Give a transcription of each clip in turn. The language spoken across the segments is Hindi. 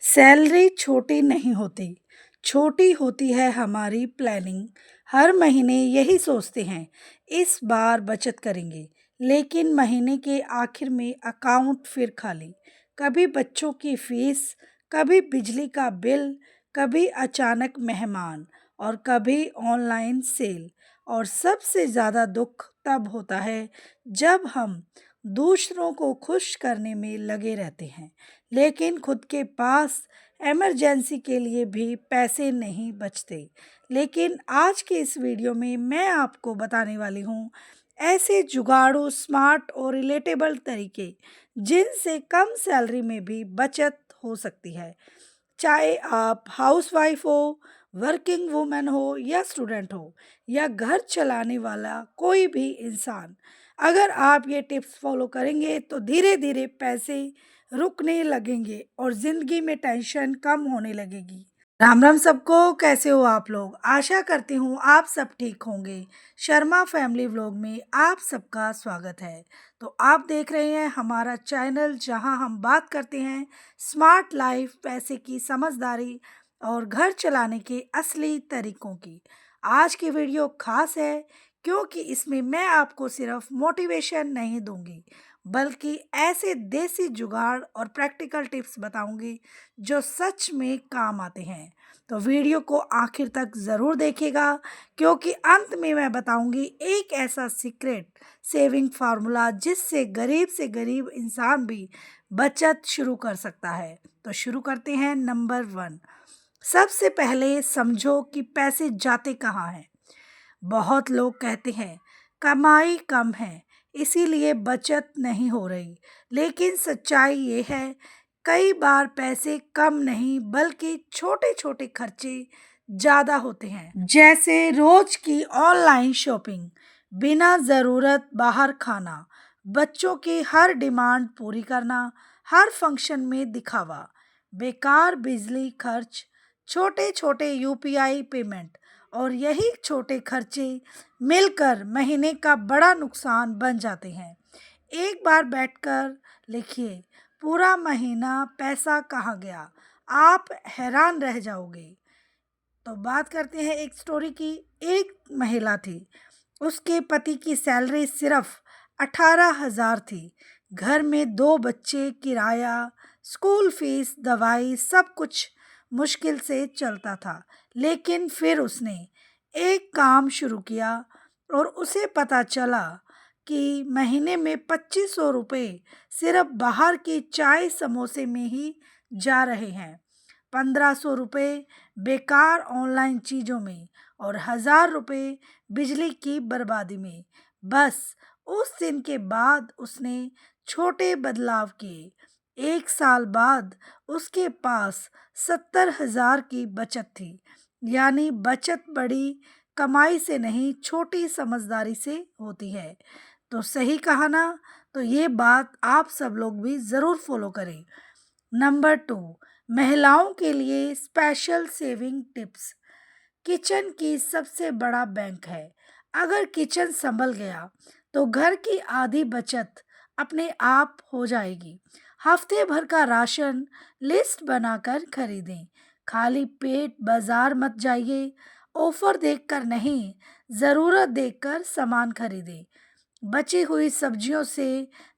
सैलरी छोटी नहीं होती, छोटी होती है हमारी प्लानिंग। हर महीने यही सोचते हैं, इस बार बचत करेंगे, लेकिन महीने के आखिर में अकाउंट फिर खाली। कभी बच्चों की फीस, कभी बिजली का बिल, कभी अचानक मेहमान और कभी ऑनलाइन सेल। और सबसे ज़्यादा दुख तब होता है जब हम दूसरों को खुश करने में लगे रहते हैं, लेकिन खुद के पास इमरजेंसी के लिए भी पैसे नहीं बचते। लेकिन आज के इस वीडियो में मैं आपको बताने वाली हूँ ऐसे जुगाड़ू, स्मार्ट और रिलेटेबल तरीके जिनसे कम सैलरी में भी बचत हो सकती है। चाहे आप हाउसवाइफ हो, वर्किंग वुमन हो या स्टूडेंट हो या घर चलाने वाला कोई भी इंसान, अगर आप ये टिप्स फॉलो करेंगे तो धीरे धीरे पैसे रुकने लगेंगे और ज़िंदगी में टेंशन कम होने लगेगी। राम राम सबको, कैसे हो आप लोग? आशा करती हूँ आप सब ठीक होंगे। शर्मा फैमिली व्लॉग में आप सबका स्वागत है। तो आप देख रहे हैं हमारा चैनल जहां हम बात करते हैं स्मार्ट लाइफ, पैसे की समझदारी और घर चलाने के असली तरीकों की। आज की वीडियो खास है क्योंकि इसमें मैं आपको सिर्फ मोटिवेशन नहीं दूंगी, बल्कि ऐसे देसी जुगाड़ और प्रैक्टिकल टिप्स बताऊंगी जो सच में काम आते हैं। तो वीडियो को आखिर तक ज़रूर देखिएगा क्योंकि अंत में मैं बताऊंगी एक ऐसा सीक्रेट सेविंग फार्मूला जिससे गरीब से गरीब इंसान भी बचत शुरू कर सकता है। तो शुरू करते हैं। नंबर 1, सबसे पहले समझो कि पैसे जाते कहाँ हैं। बहुत लोग कहते हैं कमाई कम है इसीलिए बचत नहीं हो रही, लेकिन सच्चाई ये है कई बार पैसे कम नहीं बल्कि छोटे छोटे खर्चे ज़्यादा होते हैं, जैसे रोज की ऑनलाइन शॉपिंग, बिना ज़रूरत बाहर खाना, बच्चों की हर डिमांड पूरी करना, हर फंक्शन में दिखावा, बेकार बिजली खर्च, छोटे छोटे यूपीआई पेमेंट। और यही छोटे खर्चे मिलकर महीने का बड़ा नुकसान बन जाते हैं। एक बार बैठकर लिखिए पूरा महीना पैसा कहाँ गया, आप हैरान रह जाओगे। तो बात करते हैं एक स्टोरी की। एक महिला थी, उसके पति की सैलरी सिर्फ 18,000 थी। घर में 2 बच्चे, किराया, स्कूल फीस, दवाई, सब कुछ मुश्किल से चलता था। लेकिन फिर उसने एक काम शुरू किया और उसे पता चला कि महीने में 2500 रुपये सिर्फ बाहर की चाय समोसे में ही जा रहे हैं, 1500 रुपये बेकार ऑनलाइन चीज़ों में और 1000 रुपये बिजली की बर्बादी में। बस उस दिन के बाद उसने छोटे बदलाव किए। 1 साल बाद उसके पास 70,000 की बचत थी। यानी बचत बड़ी कमाई से नहीं, छोटी समझदारी से होती है। तो सही कहा ना? तो ये बात आप सब लोग भी ज़रूर फॉलो करें। नंबर 2, महिलाओं के लिए स्पेशल सेविंग टिप्स। किचन की सबसे बड़ा बैंक है। अगर किचन संभल गया तो घर की आधी बचत अपने आप हो जाएगी। हफ्ते भर का राशन लिस्ट बनाकर खरीदें। खाली पेट बाजार मत जाइए। ऑफर देखकर नहीं, ज़रूरत देखकर सामान खरीदें। बची हुई सब्जियों से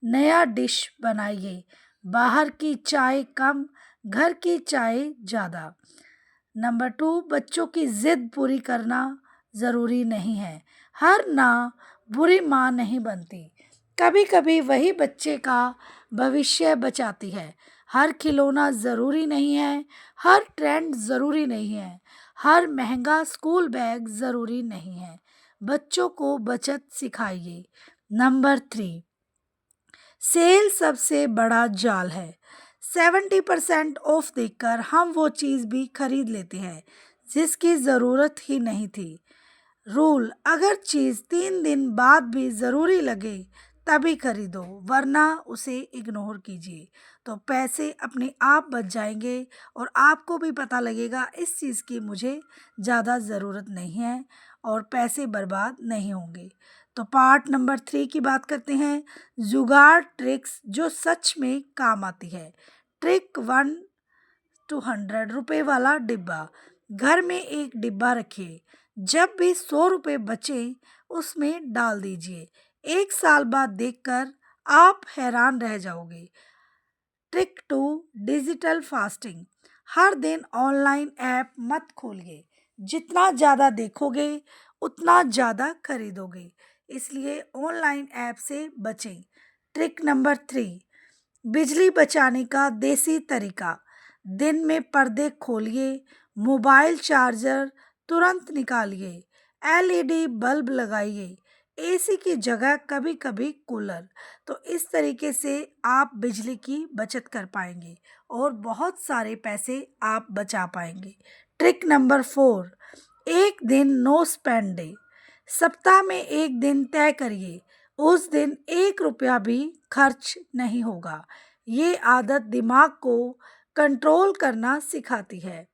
नया डिश बनाइए। बाहर की चाय कम, घर की चाय ज़्यादा। नंबर 2, बच्चों की ज़िद पूरी करना ज़रूरी नहीं है। हर ना बुरी माँ नहीं बनती। कभी कभी वही बच्चे का भविष्य बचाती है। हर खिलौना ज़रूरी नहीं है, हर ट्रेंड ज़रूरी नहीं है, हर महंगा स्कूल बैग ज़रूरी नहीं है। बच्चों को बचत सिखाइए। नंबर 3, सेल सबसे बड़ा जाल है। 70% ऑफ देखकर हम वो चीज़ भी खरीद लेते हैं जिसकी ज़रूरत ही नहीं थी। रूल, अगर चीज़ 3 दिन बाद भी ज़रूरी लगे तभी खरीदो, वरना उसे इग्नोर कीजिए। तो पैसे अपने आप बच जाएंगे और आपको भी पता लगेगा इस चीज़ की मुझे ज़्यादा ज़रूरत नहीं है और पैसे बर्बाद नहीं होंगे। तो पार्ट नंबर 3 की बात करते हैं, जुगाड़ ट्रिक्स जो सच में काम आती है। ट्रिक 1, टू 100 रुपए वाला डिब्बा। घर में एक डिब्बा रखिए। जब भी 100 रुपए बचे उसमें डाल दीजिए। 1 साल बाद देखकर आप हैरान रह जाओगे। Trick 2, digital fasting. हर दिन ऑनलाइन ऐप मत खोलिए। जितना ज़्यादा देखोगे उतना ज़्यादा खरीदोगे, इसलिए ऑनलाइन ऐप से बचें। ट्रिक नंबर 3, बिजली बचाने का देसी तरीका। दिन में पर्दे खोलिए, मोबाइल चार्जर तुरंत निकालिए, एलईडी बल्ब लगाइए, एसी की जगह कभी कभी कूलर। तो इस तरीके से आप बिजली की बचत कर पाएंगे और बहुत सारे पैसे आप बचा पाएंगे। ट्रिक नंबर 4, एक दिन नो स्पेंड डे। सप्ताह में एक दिन तय करिए, उस दिन 1 रुपया भी खर्च नहीं होगा। ये आदत दिमाग को कंट्रोल करना सिखाती है।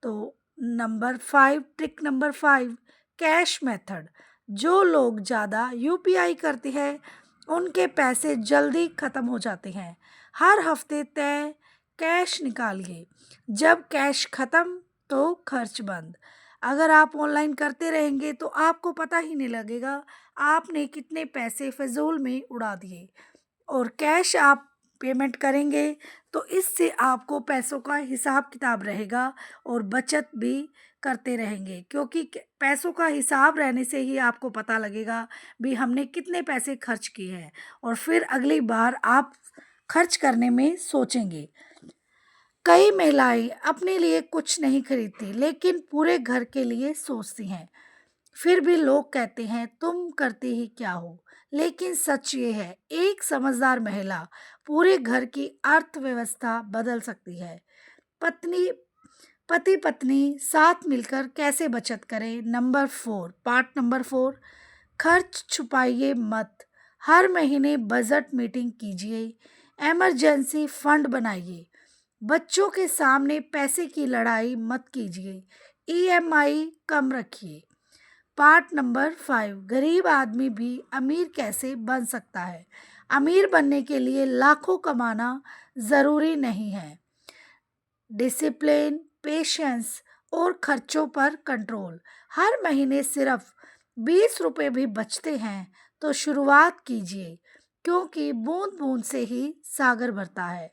तो ट्रिक नंबर 5, कैश मेथड। जो लोग ज़्यादा यूपीआई करते हैं उनके पैसे जल्दी ख़त्म हो जाते हैं। हर हफ्ते तय कैश निकालिए। जब कैश ख़त्म तो खर्च बंद। अगर आप ऑनलाइन करते रहेंगे तो आपको पता ही नहीं लगेगा आपने कितने पैसे फिजूल में उड़ा दिए। और कैश आप पेमेंट करेंगे तो इससे आपको पैसों का हिसाब किताब रहेगा और बचत भी करते रहेंगे, क्योंकि पैसों का हिसाब रहने से ही आपको पता लगेगा भी हमने कितने पैसे खर्च किए हैं और फिर अगली बार आप खर्च करने में सोचेंगे। कई महिलाएं अपने लिए कुछ नहीं खरीदती लेकिन पूरे घर के लिए सोचती हैं। फिर भी लोग कहते हैं तुम करते ही क्या हो। लेकिन सच ये है, एक समझदार महिला पूरे घर की अर्थव्यवस्था बदल सकती है। पत्नी पति पत्नी साथ मिलकर कैसे बचत करें। पार्ट नंबर 4, खर्च छुपाइए मत। हर महीने बजट मीटिंग कीजिए, इमरजेंसी फंड बनाइए। बच्चों के सामने पैसे की लड़ाई मत कीजिए, ईएमआई कम रखिए। पार्ट नंबर 5, गरीब आदमी भी अमीर कैसे बन सकता है। अमीर बनने के लिए लाखों कमाना ज़रूरी नहीं है। डिसिप्लिन, पेशेंस और खर्चों पर कंट्रोल। हर महीने सिर्फ 20 रुपए भी बचते हैं तो शुरुआत कीजिए, क्योंकि बूंद बूंद से ही सागर भरता है।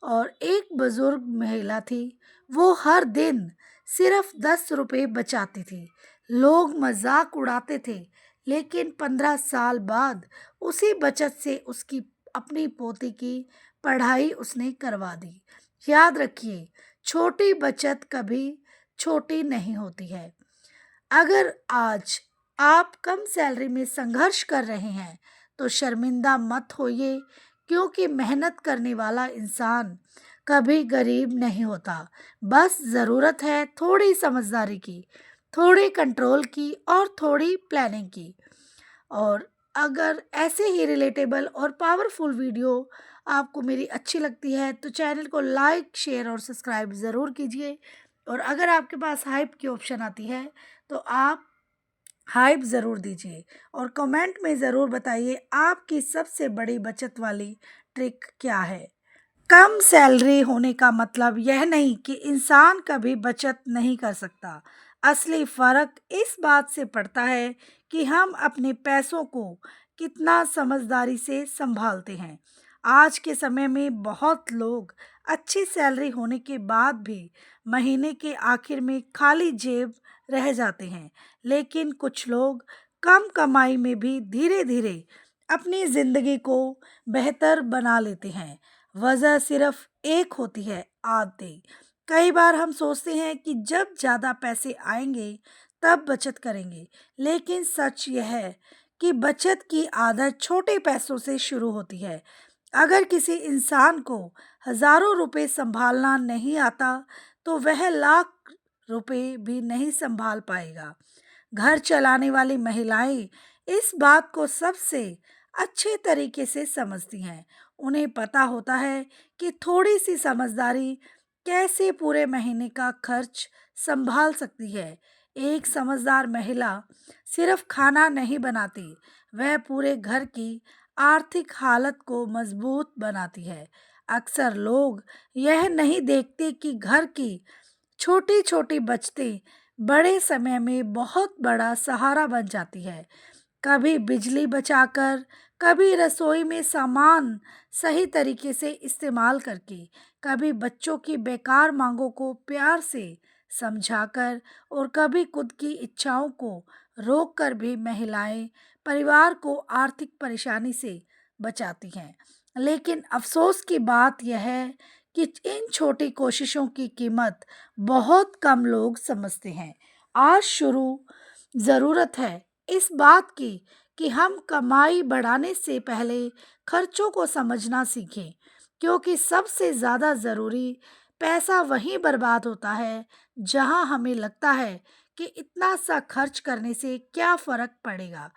और एक बुजुर्ग महिला थी, वो हर दिन सिर्फ 10 रुपए बचाती थी। लोग मजाक उड़ाते थे, लेकिन 15 साल बाद उसी बचत से उसकी अपनी पोती की पढ़ाई उसने करवा दी। याद रखिए, छोटी बचत कभी छोटी नहीं होती है। अगर आज आप कम सैलरी में संघर्ष कर रहे हैं तो शर्मिंदा मत होइए, क्योंकि मेहनत करने वाला इंसान कभी गरीब नहीं होता। बस ज़रूरत है थोड़ी समझदारी की, थोड़ी कंट्रोल की और थोड़ी प्लानिंग की। और अगर ऐसे ही रिलेटेबल और पावरफुल वीडियो आपको मेरी अच्छी लगती है तो चैनल को लाइक, शेयर और सब्सक्राइब ज़रूर कीजिए। और अगर आपके पास हाइप की ऑप्शन आती है तो आप हाइप ज़रूर दीजिए और कमेंट में ज़रूर बताइए आपकी सबसे बड़ी बचत वाली ट्रिक क्या है। कम सैलरी होने का मतलब यह नहीं कि इंसान कभी बचत नहीं कर सकता। असली फर्क इस बात से पड़ता है कि हम अपने पैसों को कितना समझदारी से संभालते हैं। आज के समय में बहुत लोग अच्छी सैलरी होने के बाद भी महीने के आखिर में खाली जेब रह जाते हैं, लेकिन कुछ लोग कम कमाई में भी धीरे धीरे अपनी जिंदगी को बेहतर बना लेते हैं। वजह सिर्फ एक होती है, आदतें। कई बार हम सोचते हैं कि जब ज़्यादा पैसे आएंगे तब बचत करेंगे, लेकिन सच यह है कि बचत की आदत छोटे पैसों से शुरू होती है। अगर किसी इंसान को हजारों रुपए संभालना नहीं आता तो वह लाख रुपए भी नहीं संभाल पाएगा। घर चलाने वाली महिलाएं इस बात को सबसे अच्छे तरीके से समझती हैं। उन्हें पता होता है कि थोड़ी सी समझदारी कैसे पूरे महीने का खर्च संभाल सकती है। एक समझदार महिला सिर्फ खाना नहीं बनाती, वह पूरे घर की आर्थिक हालत को मजबूत बनाती है। अक्सर लोग यह नहीं देखते कि घर की छोटी छोटी बचतें बड़े समय में बहुत बड़ा सहारा बन जाती है। कभी बिजली बचाकर, कभी रसोई में सामान सही तरीके से इस्तेमाल करके, कभी बच्चों की बेकार मांगों को प्यार से समझाकर और कभी खुद की इच्छाओं को रोककर भी महिलाएं परिवार को आर्थिक परेशानी से बचाती हैं। लेकिन अफसोस की बात यह है कि इन छोटी कोशिशों की कीमत बहुत कम लोग समझते हैं। आज शुरू ज़रूरत है इस बात की कि हम कमाई बढ़ाने से पहले खर्चों को समझना सीखें, क्योंकि सबसे ज़्यादा ज़रूरी पैसा वहीं बर्बाद होता है जहां हमें लगता है कि इतना सा खर्च करने से क्या फ़र्क पड़ेगा।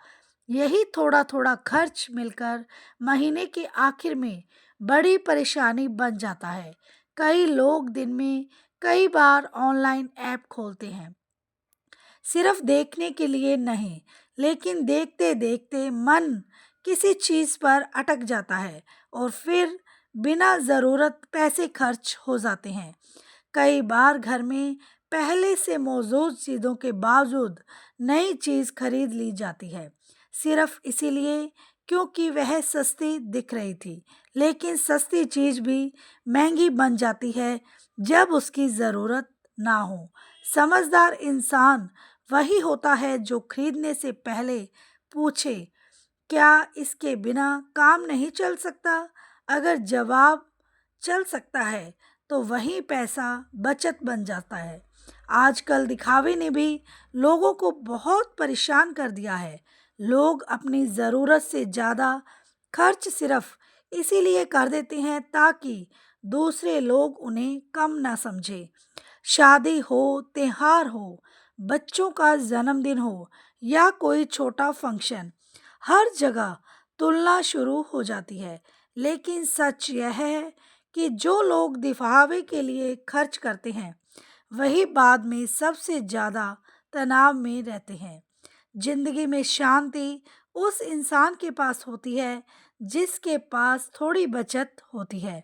यही थोड़ा थोड़ा खर्च मिलकर महीने के आखिर में बड़ी परेशानी बन जाता है। कई लोग दिन में कई बार ऑनलाइन ऐप खोलते हैं, सिर्फ देखने के लिए नहीं, लेकिन देखते देखते मन किसी चीज़ पर अटक जाता है और फिर बिना ज़रूरत पैसे खर्च हो जाते हैं। कई बार घर में पहले से मौजूद चीज़ों के बावजूद नई चीज़ खरीद ली जाती है, सिर्फ इसीलिए क्योंकि वह सस्ती दिख रही थी। लेकिन सस्ती चीज़ भी महंगी बन जाती है जब उसकी ज़रूरत ना हो। समझदार इंसान वही होता है जो खरीदने से पहले पूछे, क्या इसके बिना काम नहीं चल सकता? अगर जवाब चल सकता है तो वही पैसा बचत बन जाता है। आजकल दिखावे ने भी लोगों को बहुत परेशान कर दिया है। लोग अपनी ज़रूरत से ज़्यादा खर्च सिर्फ इसीलिए कर देते हैं ताकि दूसरे लोग उन्हें कम ना समझे। शादी हो, त्योहार हो, बच्चों का जन्मदिन हो या कोई छोटा फंक्शन, हर जगह तुलना शुरू हो जाती है। लेकिन सच यह है कि जो लोग दिखावे के लिए खर्च करते हैं वही बाद में सबसे ज़्यादा तनाव में रहते हैं। जिंदगी में शांति उस इंसान के पास होती है जिसके पास थोड़ी बचत होती है।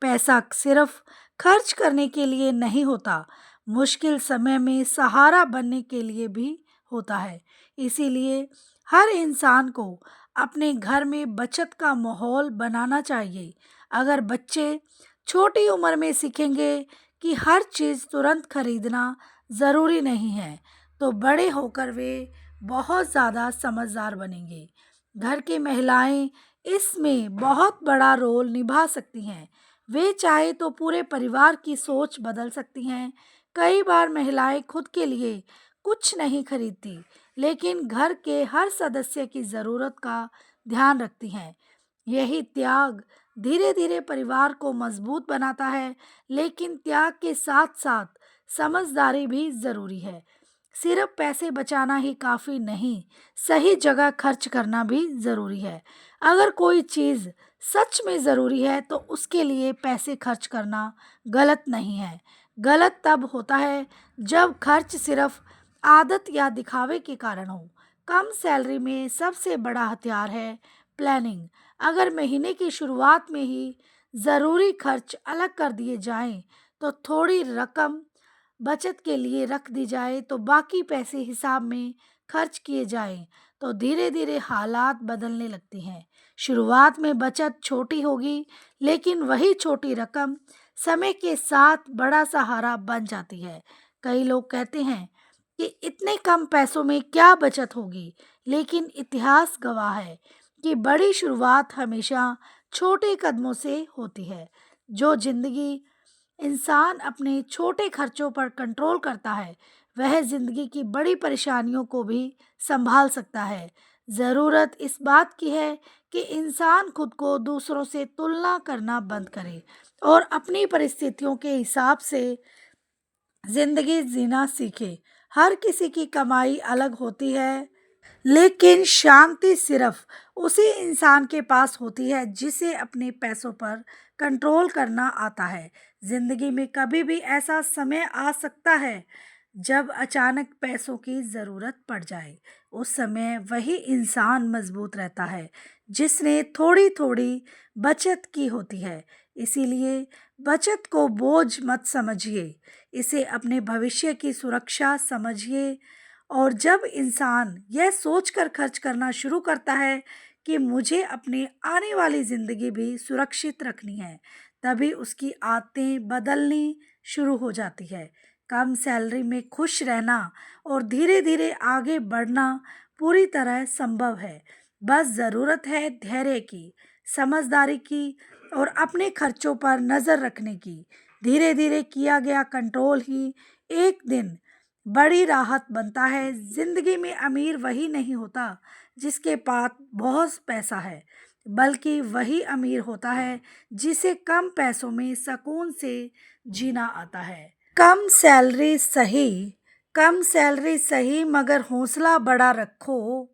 पैसा सिर्फ खर्च करने के लिए नहीं होता, मुश्किल समय में सहारा बनने के लिए भी होता है। इसीलिए हर इंसान को अपने घर में बचत का माहौल बनाना चाहिए। अगर बच्चे छोटी उम्र में सीखेंगे कि हर चीज़ तुरंत खरीदना ज़रूरी नहीं है, तो बड़े होकर वे बहुत ज़्यादा समझदार बनेंगे। घर की महिलाएं इसमें बहुत बड़ा रोल निभा सकती हैं। वे चाहे तो पूरे परिवार की सोच बदल सकती हैं। कई बार महिलाएं खुद के लिए कुछ नहीं खरीदती, लेकिन घर के हर सदस्य की ज़रूरत का ध्यान रखती हैं। यही त्याग धीरे धीरे परिवार को मजबूत बनाता है। लेकिन त्याग के साथ साथ समझदारी भी ज़रूरी है। सिर्फ पैसे बचाना ही काफ़ी नहीं, सही जगह खर्च करना भी ज़रूरी है। अगर कोई चीज़ सच में ज़रूरी है तो उसके लिए पैसे खर्च करना गलत नहीं है। गलत तब होता है जब खर्च सिर्फ आदत या दिखावे के कारण हो। कम सैलरी में सबसे बड़ा हथियार है प्लानिंग। अगर महीने की शुरुआत में ही ज़रूरी खर्च अलग कर दिए जाएं, तो थोड़ी रकम बचत के लिए रख दी जाए, तो बाकी पैसे हिसाब में खर्च किए जाएं, तो धीरे धीरे हालात बदलने लगती हैं। शुरुआत में बचत छोटी होगी, लेकिन वही छोटी रकम समय के साथ बड़ा सहारा बन जाती है। कई लोग कहते हैं कि इतने कम पैसों में क्या बचत होगी, लेकिन इतिहास गवाह है कि बड़ी शुरुआत हमेशा छोटे कदमों से होती है। जो जिंदगी इंसान अपने छोटे खर्चों पर कंट्रोल करता है, वह जिंदगी की बड़ी परेशानियों को भी संभाल सकता है। ज़रूरत इस बात की है कि इंसान खुद को दूसरों से तुलना करना बंद करे और अपनी परिस्थितियों के हिसाब से जिंदगी जीना सीखे। हर किसी की कमाई अलग होती है, लेकिन शांति सिर्फ उसी इंसान के पास होती है जिसे अपने पैसों पर कंट्रोल करना आता है। जिंदगी में कभी भी ऐसा समय आ सकता है जब अचानक पैसों की ज़रूरत पड़ जाए। उस समय वही इंसान मजबूत रहता है जिसने थोड़ी थोड़ी बचत की होती है। इसीलिए बचत को बोझ मत समझिए, इसे अपने भविष्य की सुरक्षा समझिए। और जब इंसान यह सोचकर खर्च करना शुरू करता है कि मुझे अपनी आने वाली ज़िंदगी भी सुरक्षित रखनी है, तभी उसकी आदतें बदलनी शुरू हो जाती है। कम सैलरी में खुश रहना और धीरे-धीरे आगे बढ़ना पूरी तरह संभव है। बस ज़रूरत है धैर्य की, समझदारी की और अपने खर्चों पर नज़र रखने की। धीरे-धीरे किया गया कंट्रोल ही एक दिन बड़ी राहत बनता है। ज़िंदगी में अमीर वही नहीं होता जिसके पास बहुत पैसा है, बल्कि वही अमीर होता है जिसे कम पैसों में सुकून से जीना आता है। कम सैलरी सही, कम सैलरी सही मगर हौसला बड़ा रखो।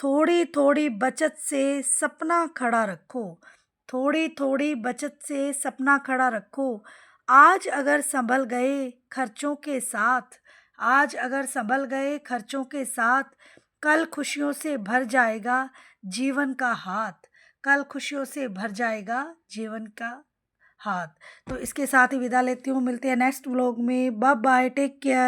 थोड़ी थोड़ी बचत से सपना खड़ा रखो। थोड़ी थोड़ी बचत से सपना खड़ा रखो। आज अगर संभल गए खर्चों के साथ, आज अगर संभल गए खर्चों के साथ, कल खुशियों से भर जाएगा जीवन का हाथ। कल खुशियों से भर जाएगा जीवन का हाथ। तो इसके साथ ही विदा लेती हूँ, मिलते हैं नेक्स्ट व्लॉग में। Bye bye, take care.